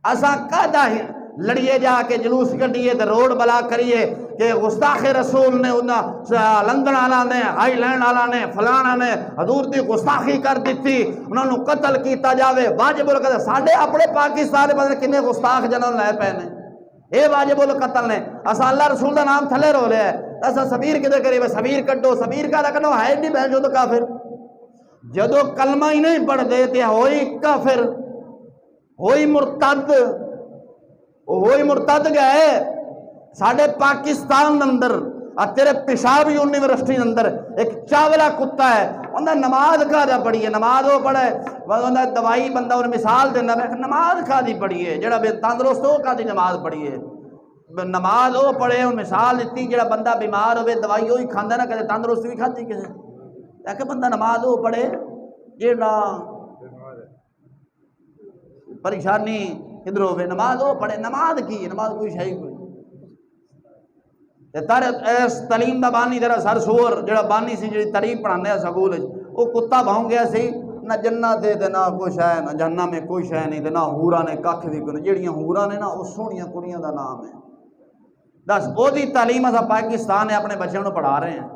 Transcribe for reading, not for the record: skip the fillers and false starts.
اساں کدا لڑیے جا کے جلوس کڈیے تے روڈ بلا کریے کہ گستاخ رسول نے انہاں لندن والا نے ہائی لینڈ والا نے فلانا نے حضور دی گستاخی کر دیتی انہاں نو قتل کیتا جاوے واجب القتل ساڈے اپنے پاکستان میں کنے گستاخ جنم لے پے نے اے واجب القتل نے اساں اللہ رسول دا نام تھلے رو لیا ہے اساں سبیر کدے کریے سبیر کڈو سبیر کا کڈو ہے نہیں بہن جو تو کافر جدو کلمہ ہی نہیں پڑھ دے تے ہوئی کافر ہوئی مرتد ہوئی مرتد گئے ساڑھے پاکستان اندر تیرے پیشاب یونیورسٹی اندر ایک چاولا کتا ہے انہاں نماز کا دا پڑھی ہے نماز وہ پڑھے انہاں دوائی بندہ انہیں مثال دینا نماز کا دی پڑھی ہے جڑا بے تندرست ہو کا دی نماز پڑھی ہے نماز وہ پڑھے ان مثال دیتی جڑا بندہ بیمار ہوئے دوائی ہوئی کھاندہ نہ کہتے تندرست بھی کھاتی کسے تاکہ بندہ نماز وہ پڑھے جڑا پریشانی ادھر ہوئے نماز وہ پڑھے نماز کی نماز کوئی شاہی کوئی تارے اس تعلیم دا بانی تیرا سر سور جڑا بانی سی جڑی تعلیم پڑھانے ہیں سکول وہ کتا بھاؤں گیا سی نہ جنت تے نہ کوئی شے نہ جہنم میں کوئی شے نہیں تے نہ حورا نے ککھ بھی کوئی جڑیاں حورا نے نا وہ سونیاں کڑیاں دا نام ہے دس او دی تعلیم اسا پاکستان نے اپنے بچوں کو پڑھا رہے ہیں